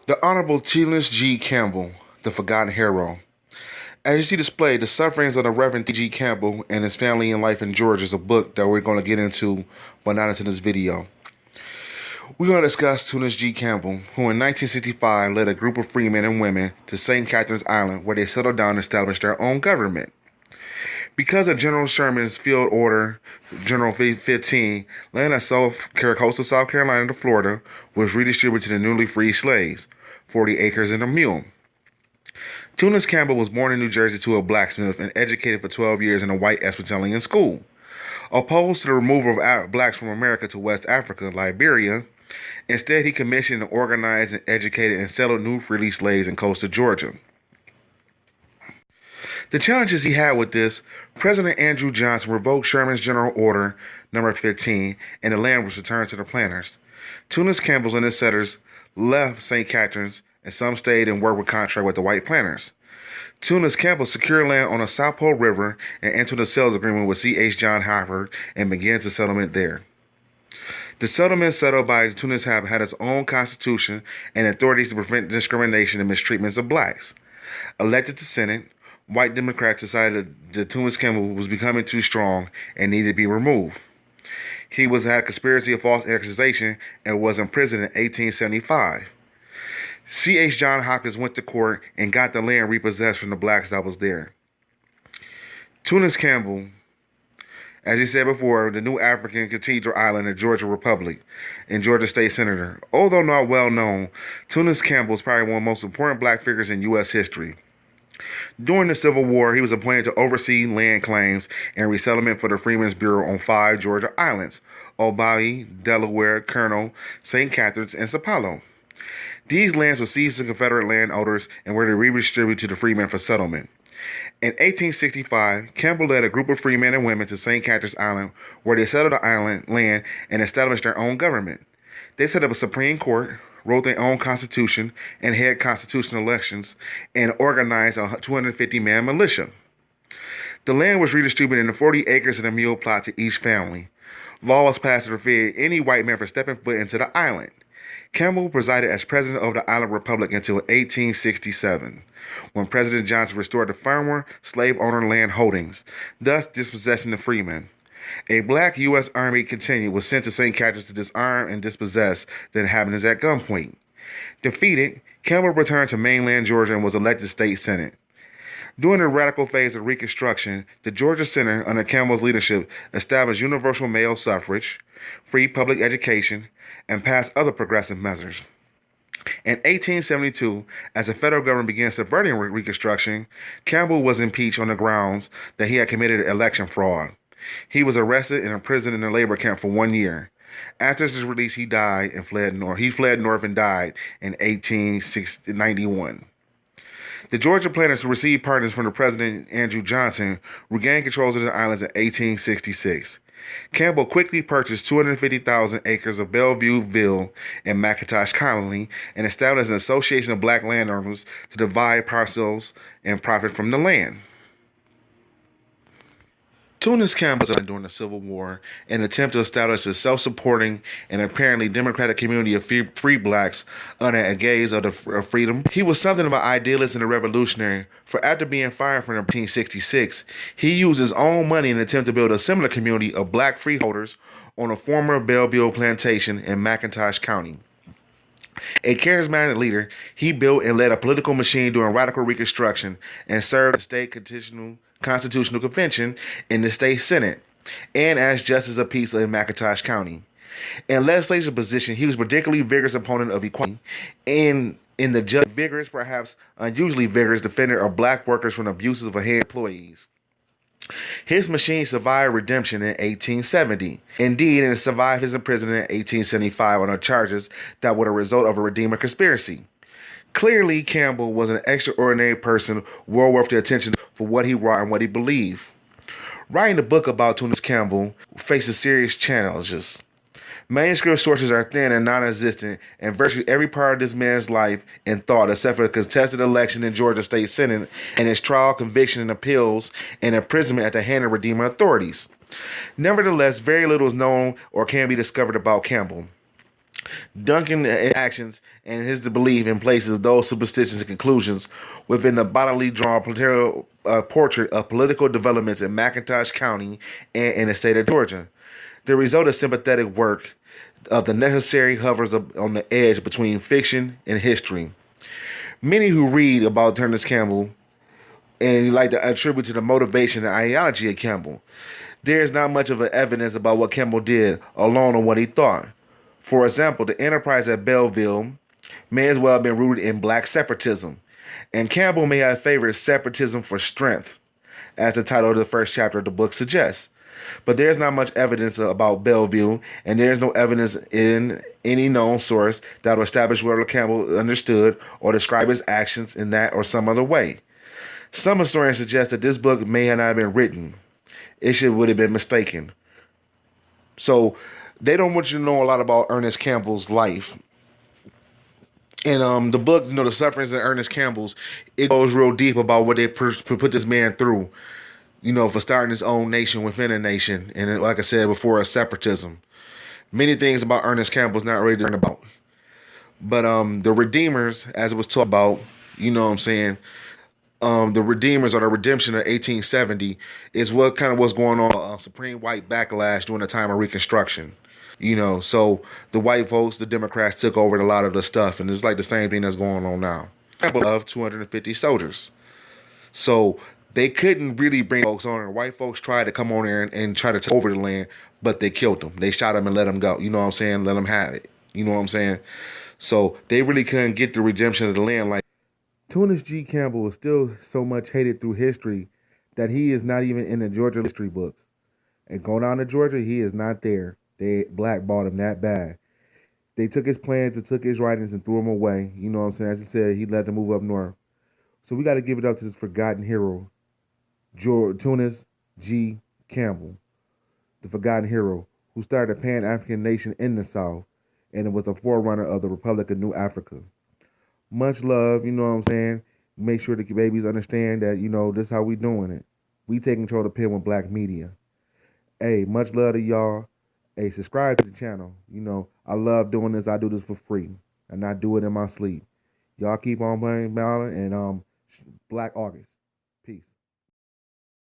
The Honorable Tunis G. Campbell, the Forgotten Hero. As you see displayed, The Sufferings of the Reverend T. G. Campbell and His Family and Life in Georgia is a book that we're going to get into, but not into this video. We're going to discuss Tunis G. Campbell, who in 1965 led a group of freemen and women to St. Catharines Island, where they settled down and established their own government. Because of General Sherman's Field Order, General 15, land at coastal South Carolina to Florida was redistributed to the newly freed slaves, 40 acres and a mule. Tunis Campbell was born in New Jersey to a blacksmith and educated for 12 years in a white Episcopalian school. Opposed to the removal of blacks from America to West Africa, Liberia, instead he commissioned, organized, and educated and settled new freely slaves in coastal Georgia. The challenges he had with this, President Andrew Johnson revoked Sherman's General Order number 15, and the land was returned to the planters. Tunis Campbell and his settlers left St. Catharines, and some stayed and worked with contract with the white planters. Tunis Campbell secured land on the South Pole River and entered a sales agreement with C.H. John Hopper and began the settlement there. The settlement settled by Tunis Campbell had its own constitution and authorities to prevent discrimination and mistreatments of blacks. Elected to Senate, white Democrats decided that Tunis Campbell was becoming too strong and needed to be removed. He had a conspiracy of false accusation and was imprisoned in 1875. C.H. John Hopkins went to court and got the land repossessed from the blacks that was there. Tunis Campbell, as he said before, the new African Cathedral Island in Georgia Republic and Georgia State Senator. Although not well known, Tunis Campbell is probably one of the most important black figures in U.S. history. During the Civil War, he was appointed to oversee land claims and resettlement for the Freedmen's Bureau on 5 Georgia islands: Obawi, Delaware, Colonel, St. Catharines, and Sapalo. These lands were seized to Confederate landowners and were redistributed to the freemen for settlement. In 1865, Campbell led a group of freemen and women to St. Catharines Island, where they settled the island land and established their own government. They set up a Supreme Court, wrote their own constitution, and held constitutional elections, and organized a 250-man militia. The land was redistributed into 40 acres and a mule plot to each family. Law was passed to forbid any white man from stepping foot into the island. Campbell presided as president of the Island Republic until 1867, when President Johnson restored the former slave owner land holdings, thus dispossessing the freemen. A black U.S. Army contingent was sent to St. Catharines to disarm and dispossess the inhabitants at gunpoint. Defeated, Campbell returned to mainland Georgia and was elected state senate. During the radical phase of Reconstruction, the Georgia Center, under Campbell's leadership, established universal male suffrage, free public education, and passed other progressive measures. In 1872, as the federal government began subverting Reconstruction, Campbell was impeached on the grounds that he had committed election fraud. He was arrested and imprisoned in a labor camp for 1 year. After his release, he died and fled north. He fled north and died in 1891. The Georgia planters, who received pardons from the President Andrew Johnson, regained control of the islands in 1866. Campbell quickly purchased 250,000 acres of BelleVille in McIntosh Colony and established an association of black landowners to divide parcels and profit from the land. Tunis Campbell during the Civil War in an attempt to establish a self-supporting and apparently democratic community of free blacks under a gaze of freedom. He was something of an idealist and a revolutionary, for after being fired from 1866, he used his own money in an attempt to build a similar community of black freeholders on a former BelleVille plantation in McIntosh County. A charismatic leader, he built and led a political machine during radical Reconstruction and served the state constitutional convention in the state senate and as justice of peace in McIntosh County. In legislative position, he was a particularly vigorous opponent of equality and in the vigorous, perhaps unusually vigorous, defender of black workers from abuses of head employees. His machine survived redemption in 1870. Indeed, and it survived his imprisonment in 1875 on charges that were the result of a Redeemer conspiracy. Clearly, Campbell was an extraordinary person, well worth the attention for what he wrote and what he believed. Writing a book about Tunis Campbell faces serious challenges. Manuscript sources are thin and non-existent in virtually every part of this man's life and thought, except for a contested election in Georgia State Senate and his trial, conviction, and appeals and imprisonment at the hand of Redeemer authorities. Nevertheless, very little is known or can be discovered about Campbell. Duncan actions and his belief in places those superstitions and conclusions within the bodily drawn portrait of political developments in McIntosh County and in the state of Georgia. The result is sympathetic work of the necessary hovers on the edge between fiction and history. Many who read about Ernest Campbell and like to attribute to the motivation and ideology of Campbell. There is not much of an evidence about what Campbell did alone or what he thought. For example, the enterprise at BelleVille may as well have been rooted in black separatism, and Campbell may have favored separatism for strength, as the title of the first chapter of the book suggests. But there's not much evidence about BelleVille, and there's no evidence in any known source that will establish whether Campbell understood or described his actions in that or some other way. Some historians suggest that this book may have not been written. Would have been mistaken. So they don't want you to know a lot about Ernest Campbell's life. And the book, The Sufferings of Ernest Campbell's, it goes real deep about what they put this man through, for starting his own nation within a nation. And like I said before, a separatism. Many things about Ernest Campbell's not really learned about. But the Redeemers, as it was talked about, the Redeemers or the redemption of 1870 is what kind of was going on, supreme white backlash during the time of Reconstruction. So the white folks, the Democrats took over a lot of the stuff, and it's like the same thing that's going on now. Of 250 soldiers. So they couldn't really bring folks on, and white folks tried to come on there and try to take over the land, but they killed them. They shot them and let them go. Let them have it. So they really couldn't get the redemption of the land like Tunis G. Campbell is still so much hated through history that he is not even in the Georgia history books. And going down to Georgia, he is not there. They blackballed him that bad. They took his plans, they took his writings and threw him away. As I said, he let them move up north. So we got to give it up to this forgotten hero, Tunis G. Campbell, the forgotten hero who started a Pan-African nation in the South, and it was the forerunner of the Republic of New Africa. Much love, Make sure the babies understand that, this is how we doing it. We take control of the pen with black media. Hey, much love to y'all. Hey, subscribe to the channel. I love doing this. I do this for free. And I do it in my sleep. Y'all keep on playing ballin' and Black August.